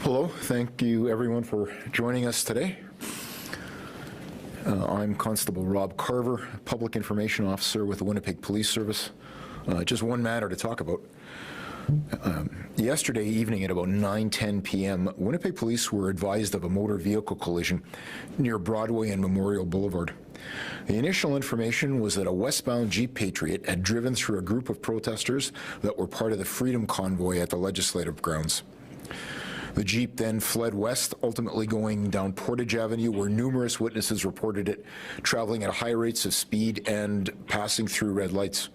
Hello, thank you everyone for joining us today. I'm Constable Rob Carver, Public Information Officer with the Winnipeg Police Service. Just one matter to talk about. Yesterday evening at about 9:10 p.m., Winnipeg Police were advised of a motor vehicle collision near Broadway and Memorial Boulevard. The initial information was that a westbound Jeep Patriot had driven through a group of protesters that were part of the Freedom Convoy at the Legislative grounds. The Jeep then fled west, ultimately going down Portage Avenue, where numerous witnesses reported it traveling at high rates of speed and passing through red lights.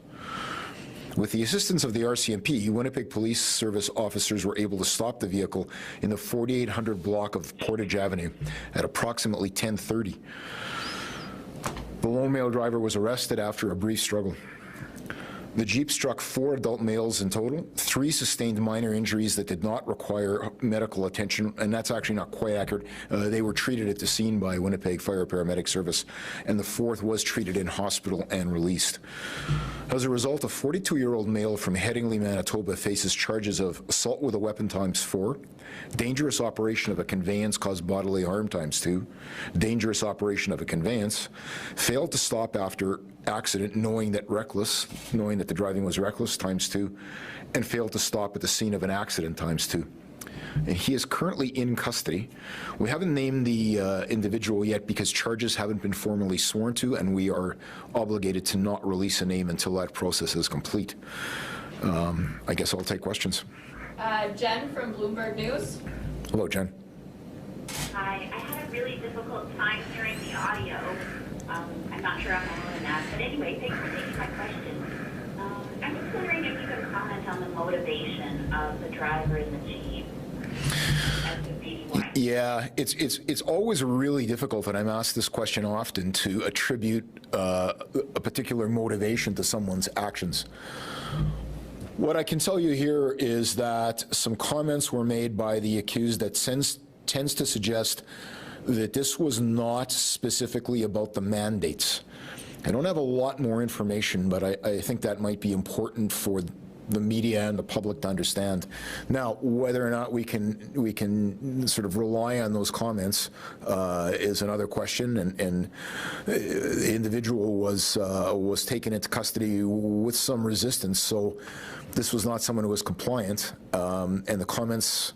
With the assistance of the RCMP, Winnipeg Police Service officers were able to stop the vehicle in the 4800 block of Portage Avenue at approximately 10:30. The lone male driver was arrested after a brief struggle. The Jeep struck 4 adult males in total. 3 sustained minor injuries that did not require medical attention, and that's actually not quite accurate. They were treated at the scene by Winnipeg Fire Paramedic Service, and the 4th was treated in hospital and released. As a result, a 42-year-old male from Headingley, Manitoba faces charges of assault with a weapon ×4, dangerous operation of a conveyance caused bodily harm ×2, dangerous operation of a conveyance, failed to stop after accident knowing that the driving was reckless ×2, and failed to stop at the scene of an accident ×2. And he is currently in custody. We haven't named the individual yet because charges haven't been formally sworn to, and we are obligated to not release a name until that process is complete. I guess I'll take questions. Jen from Bloomberg News. Hello, Jen. Hi, I had a really difficult time hearing the audio. I'm not sure if I'm on that, but anyway, thanks for taking my question. I'm just wondering if you could comment on the motivation of the driver in the Jeep. Yeah, it's always really difficult, and I'm asked this question often, to attribute a particular motivation to someone's actions. What I can tell you here is that some comments were made by the accused that tends to suggest that this was not specifically about the mandates. I don't have a lot more information, but I think that might be important for the media and the public to understand. Now, whether or not we can sort of rely on those comments is another question. And the individual was taken into custody with some resistance, so this was not someone who was compliant. And the comments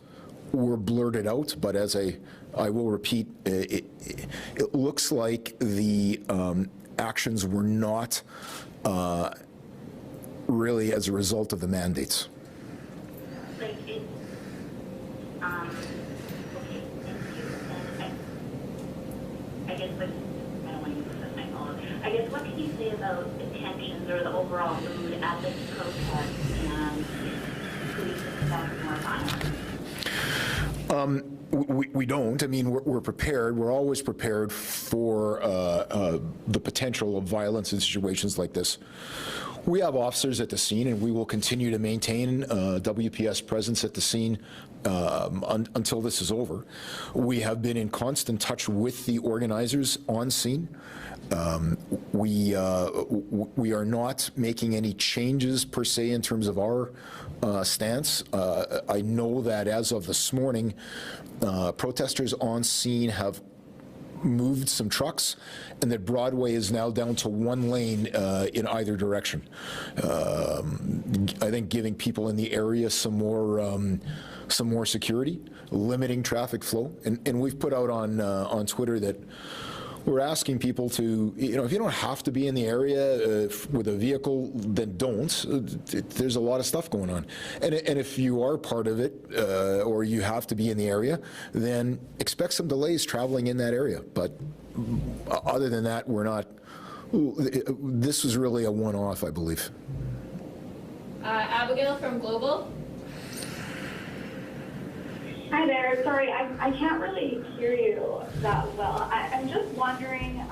were blurted out, but as I will repeat, it looks like the actions were not really as a result of the mandates. Like it's, okay, thank you. And I guess what, I don't want to use this as my fault. I guess what can you say about the tensions or the overall mood at this protest and police expect more violence? We don't. I mean, we're prepared. We're always prepared for the potential of violence in situations like this. We have officers at the scene, and we will continue to maintain WPS presence at the scene until this is over. We have been in constant touch with the organizers on scene. We are not making any changes per se in terms of our stance. I know that as of this morning, protesters on scene have moved some trucks, and that Broadway is now down to 1 lane in either direction. I think giving people in the area some more security, limiting traffic flow, and we've put out on Twitter that we're asking people to, if you don't have to be in the area with a vehicle, then don't. There's a lot of stuff going on. And if you are part of it, or you have to be in the area, then expect some delays traveling in that area. But other than that, we're not, this was really a one-off, I believe. Abigail from Global. Hi there. Sorry, I can't really hear you that well. I'm just wondering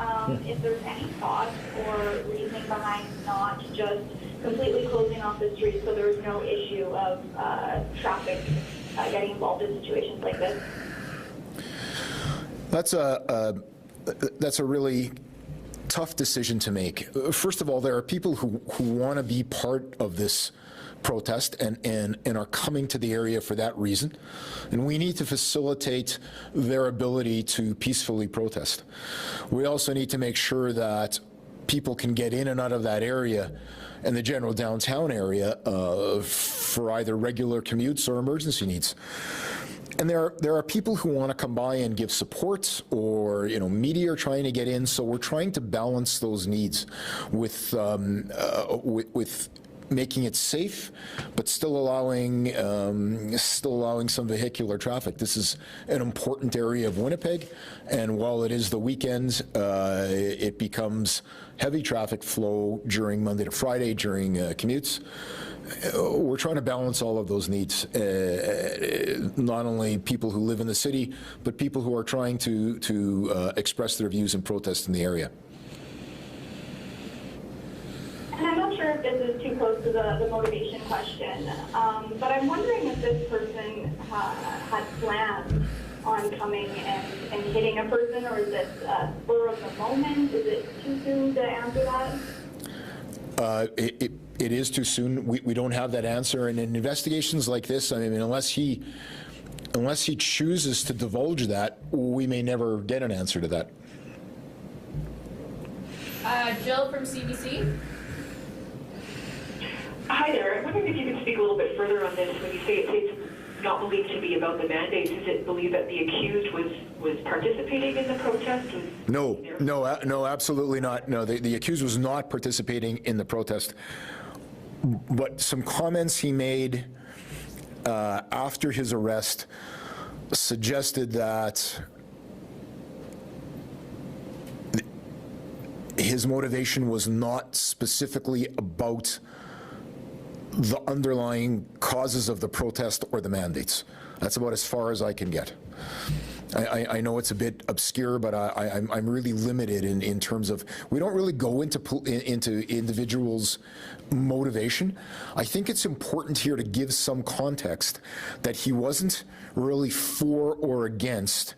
if there's any thought or reasoning behind not just completely closing off the street so there's no issue of traffic getting involved in situations like this. That's a really tough decision to make. First of all, there are people who want to be part of this protest and are coming to the area for that reason. And we need to facilitate their ability to peacefully protest. We also need to make sure that people can get in and out of that area and the general downtown area for either regular commutes or emergency needs. And there are people who want to come by and give support, or media are trying to get in. So we're trying to balance those needs with making it safe, but still allowing some vehicular traffic. This is an important area of Winnipeg, and while it is the weekends, it becomes heavy traffic flow during Monday to Friday during commutes. We're trying to balance all of those needs, not only people who live in the city, but people who are trying to express their views and protest in the area. And I'm not sure if this is too close to the motivation question, but I'm wondering if this person had planned on coming and hitting a person, or is it spur of the moment? Is it too soon to answer that? It is too soon. We don't have that answer. And in investigations like this, I mean, unless he chooses to divulge that, we may never get an answer to that. Jill from CBC. Hi there. I'm wondering if you could speak a little bit further on this. When you say it's not believed to be about the mandates, is it believed that the accused was participating in the protest? No, absolutely not. No, the accused was not participating in the protest. But some comments he made after his arrest suggested that his motivation was not specifically about the underlying causes of the protest or the mandates. That's about as far as I can get. I know it's a bit obscure, but I'm really limited in terms of, we don't really go into individuals' motivation. I think it's important here to give some context that he wasn't really for or against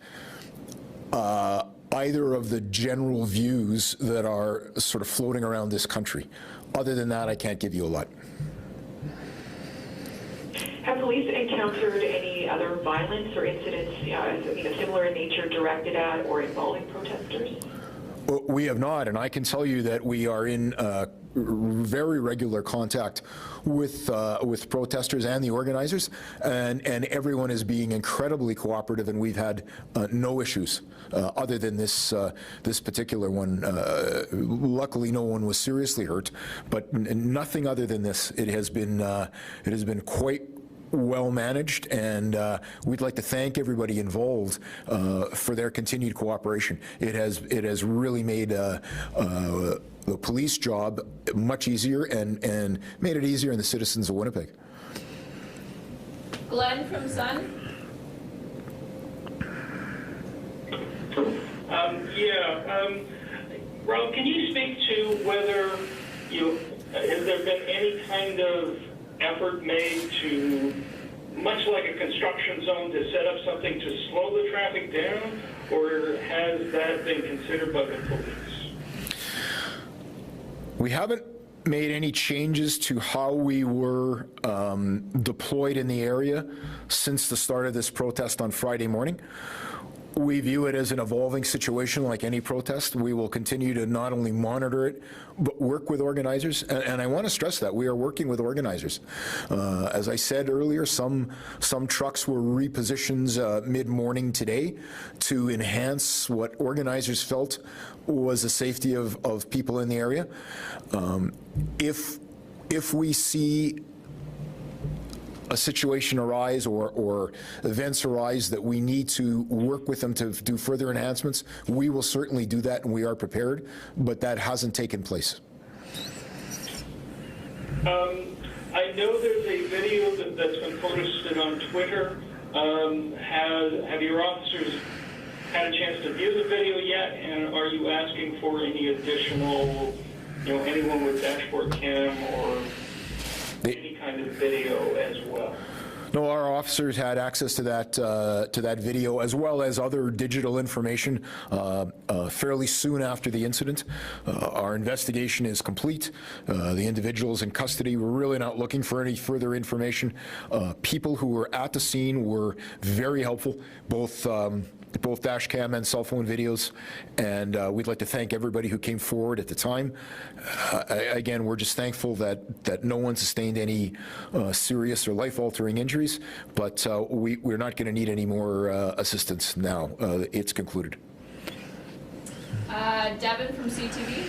either of the general views that are sort of floating around this country. Other than that, I can't give you a lot. Have police encountered any other violence or incidents similar in nature directed at or involving protesters? We have not, and I can tell you that we are in very regular contact with protesters and the organizers, and everyone is being incredibly cooperative, and we've had no issues other than this particular one. Luckily, no one was seriously hurt, but nothing other than this. It has been quite well managed, and we'd like to thank everybody involved for their continued cooperation. It has really made the police job much easier and made it easier on the citizens of Winnipeg. Glenn from Sun. Rob, can you speak to whether has there been any kind of effort made to, much like a construction zone, to set up something to slow the traffic down, or has that been considered by the police? We haven't made any changes to how we were deployed in the area since the start of this protest on Friday morning. We view it as an evolving situation like any protest. We will continue to not only monitor it, but work with organizers. And I want to stress that we are working with organizers. As I said earlier, some trucks were repositioned mid-morning today to enhance what organizers felt was the safety of people in the area. If we see a situation arise or events arise that we need to work with them to do further enhancements, we will certainly do that, and we are prepared, but that hasn't taken place. I know there's a video that's been posted on Twitter. Have your officers had a chance to view the video yet, and are you asking for any additional, anyone with dashboard cam or any kind of video as well? No, our officers had access to that video as well as other digital information fairly soon after the incident. Our investigation is complete. The individuals in custody, we're really not looking for any further information. People who were at the scene were very helpful, both dash cam and cell phone videos, and we'd like to thank everybody who came forward at the time. Again, we're just thankful that no one sustained any serious or life-altering injuries, but we're not going to need any more assistance now. It's concluded. Devin from CTV.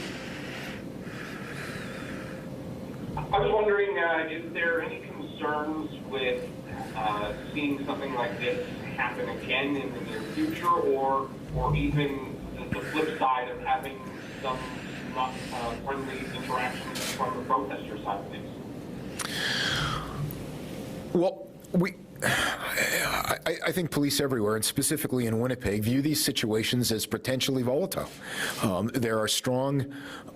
I was wondering, is there any concerns with seeing something like this happen again in the near future, or even the flip side of having some not friendly interactions from the protester side of things? Well, I think police everywhere, and specifically in Winnipeg, view these situations as potentially volatile. There are strong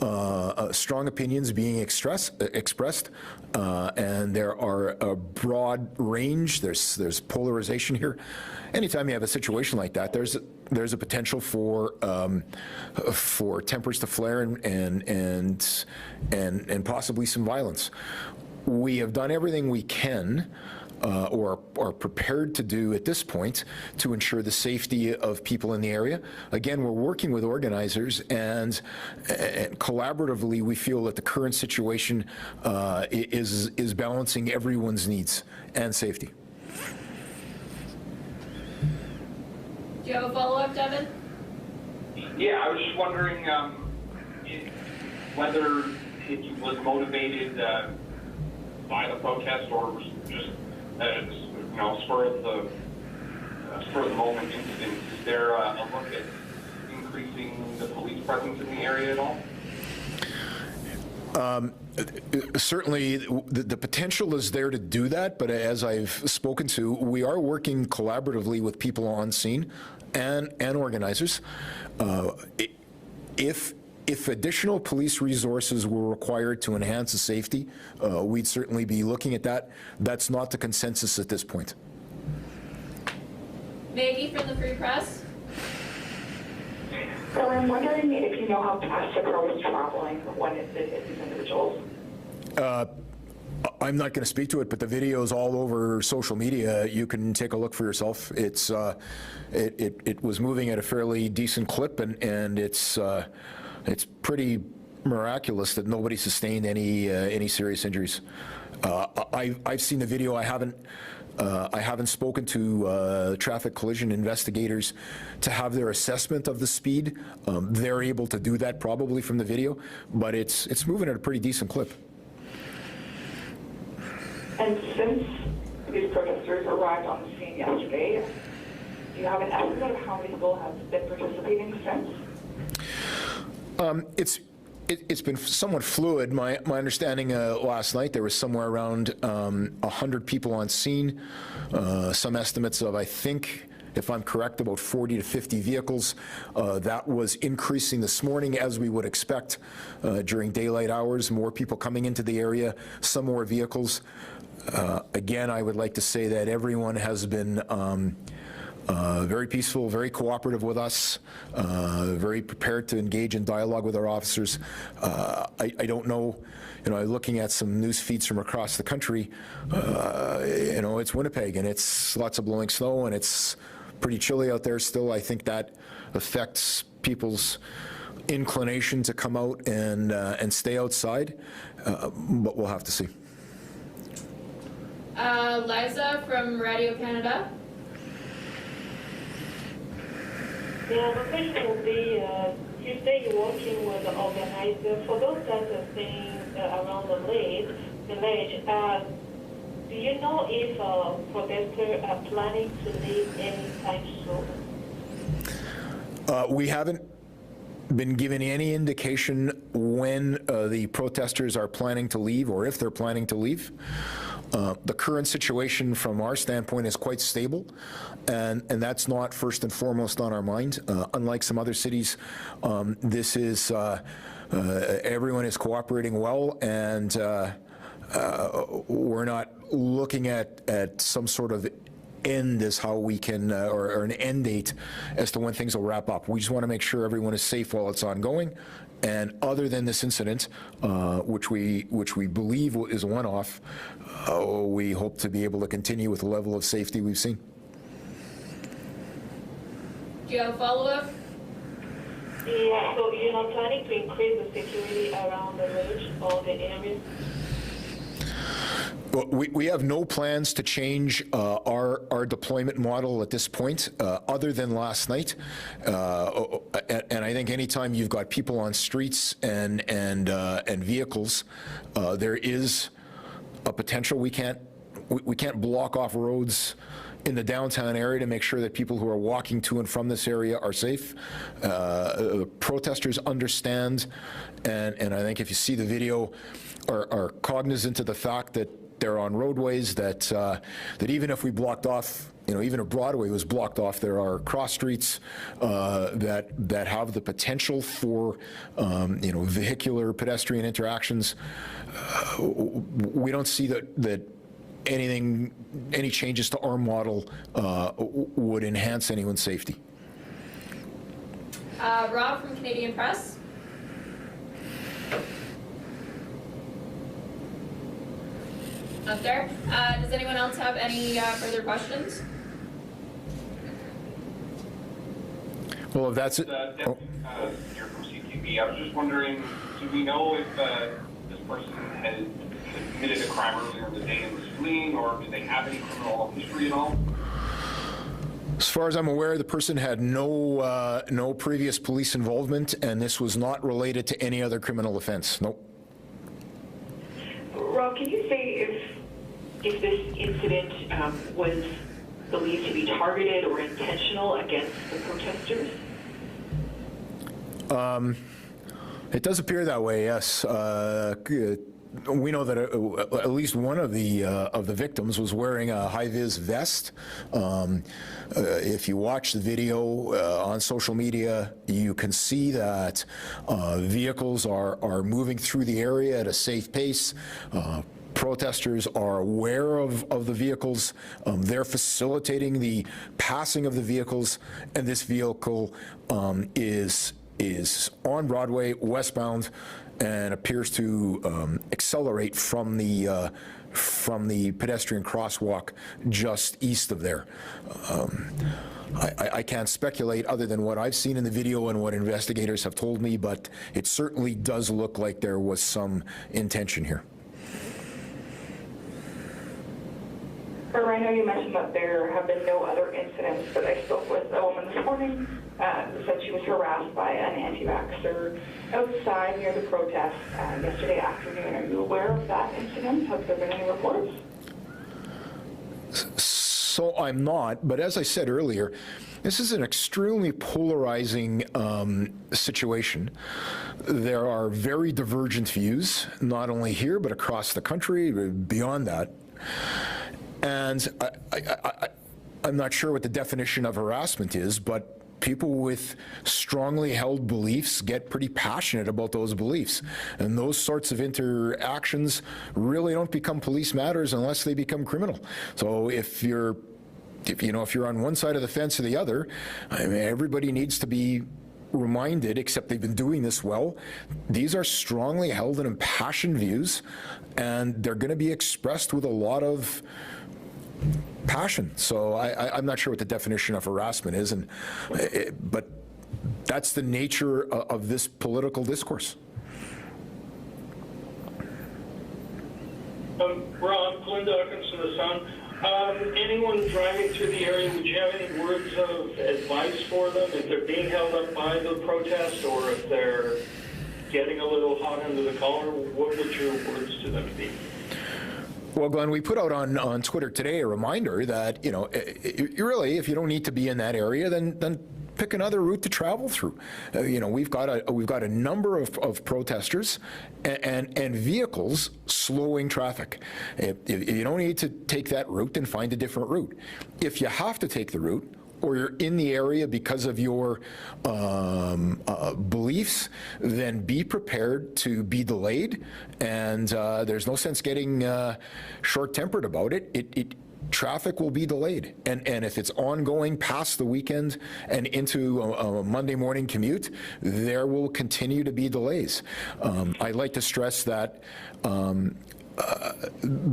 opinions being expressed, and there are a broad range. There's polarization here. Anytime you have a situation like that, there's a potential for tempers to flare and possibly some violence. We have done everything we can, or are prepared to do at this point, to ensure the safety of people in the area. Again, we're working with organizers, and collaboratively we feel that the current situation is balancing everyone's needs and safety. Do you have a follow-up, Devin? Yeah, I was just wondering whether it was motivated by the protest, or was just spur of the moment incident. Is there a look at increasing the police presence in the area at all? Certainly, the potential is there to do that, but as I've spoken to, we are working collaboratively with people on scene and organizers. If additional police resources were required to enhance the safety, we'd certainly be looking at that. That's not the consensus at this point. Maggie from the Free Press. So I'm wondering if you know how fast the car was traveling when it hit these individuals. I'm not going to speak to it, but the video is all over social media. You can take a look for yourself. It's it was moving at a fairly decent clip, and it's pretty miraculous that nobody sustained any serious injuries. I've seen the video. I haven't spoken to traffic collision investigators to have their assessment of the speed. They're able to do that probably from the video, but it's moving at a pretty decent clip. And since these protesters arrived on the scene yesterday, do you have an estimate of how many people have been participating since? It's been somewhat fluid. My understanding last night there was somewhere around 100 people on scene. Some estimates of, I think, if I'm correct, about 40 to 50 vehicles. That was increasing this morning, as we would expect during daylight hours. More people coming into the area, some more vehicles. Again, I would like to say that everyone has been very peaceful, very cooperative with us, very prepared to engage in dialogue with our officers. I don't know, looking at some news feeds from across the country, it's Winnipeg, and it's lots of blowing snow, and it's pretty chilly out there still. I think that affects people's inclination to come out and stay outside, but we'll have to see. Liza from Radio Canada. Yeah, the question would be, you say you're working with the organizer. For those that are staying around the village, do you know if protesters are planning to leave anytime soon? We haven't been given any indication when the protesters are planning to leave, or if they're planning to leave. The current situation from our standpoint is quite stable, and that's not first and foremost on our mind. Unlike some other cities, this is, everyone is cooperating well, and we're not looking at some sort of end as how we can, or an end date as to when things will wrap up. We just want to make sure everyone is safe while it's ongoing. And other than this incident, which we believe is a one-off, we hope to be able to continue with the level of safety we've seen. Do you have a follow-up? Yeah, so you're not planning to increase the security around the village or the area? Well, we have no plans to change our deployment model at this point, other than last night. And I think anytime you've got people on streets and vehicles, there is a potential. We can't block off roads in the downtown area to make sure that people who are walking to and from this area are safe. Protesters understand, and I think if you see the video, are cognizant of the fact that they're on roadways, that even if we blocked off, even if Broadway was blocked off, there are cross streets that have the potential for, vehicular pedestrian interactions. We don't see that any changes to our model would enhance anyone's safety. Rob from Canadian Press. Up there. Does anyone else have any further questions? Well, if that's it. Here from CTV, I was just wondering, do we know if this person had committed a crime earlier in the day and was fleeing, or do they have any criminal history at all? As far as I'm aware, the person had no previous police involvement, and this was not related to any other criminal offense. Nope. Rob, can you say if this incident was believed to be targeted or intentional against the protesters? It does appear that way, yes. We know that at least one of the victims was wearing a high-vis vest. If you watch the video on social media, you can see that vehicles are moving through the area at a safe pace. Protesters are aware of the vehicles. They're facilitating the passing of the vehicles, and this vehicle is on Broadway, westbound, and appears to accelerate from the pedestrian crosswalk just east of there. I can't speculate other than what I've seen in the video and what investigators have told me, but it certainly does look like there was some intention here. I know you mentioned that there have been no other incidents, but I spoke with a woman this morning who said she was harassed by an anti-vaxxer outside near the protest yesterday afternoon. Are you aware of that incident? Have there been any reports? So I'm not, but as I said earlier, this is an extremely polarizing situation. There are very divergent views, not only here, but across the country, beyond that. And I'm not sure what the definition of harassment is, but people with strongly held beliefs get pretty passionate about those beliefs. And those sorts of interactions really don't become police matters unless they become criminal. So if you're on one side of the fence or the other, I mean, everybody needs to be reminded, except they've been doing this well, these are strongly held and impassioned views, and they're going to be expressed with a lot of passion. So I'm not sure what the definition of harassment is, but that's the nature of this political discourse. Rob, Glenn Dawkins from the Sun. Anyone driving through the area, would you have any words of advice for them if they're being held up by the protest, or if they're getting a little hot under the collar? What would your words to them be? Well, Glenn, we put out on Twitter today a reminder that, really, if you don't need to be in that area, then pick another route to travel through. We've got a number of protesters and vehicles slowing traffic. If you don't need to take that route, then find a different route. If you have to take the route, or you're in the area because of your beliefs, then be prepared to be delayed, and there's no sense getting short-tempered about it. Traffic will be delayed, and if it's ongoing past the weekend and into a Monday morning commute, there will continue to be delays. I'd like to stress that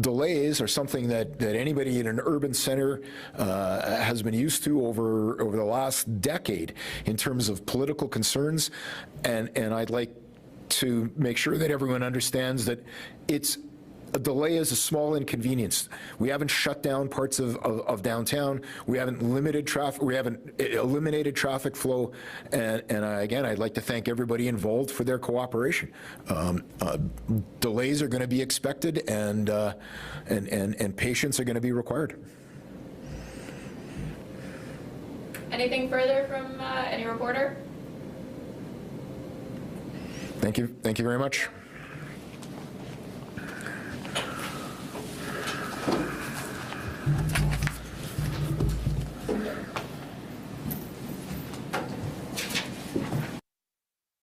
delays are something that anybody in an urban center has been used to over the last decade in terms of political concerns, and I'd like to make sure that everyone understands that a delay is a small inconvenience. We haven't shut down parts of downtown. We haven't limited traffic. We haven't eliminated traffic flow. And again, I'd like to thank everybody involved for their cooperation. Delays are going to be expected, and patience are going to be required. Anything further from any reporter? Thank you. Thank you very much.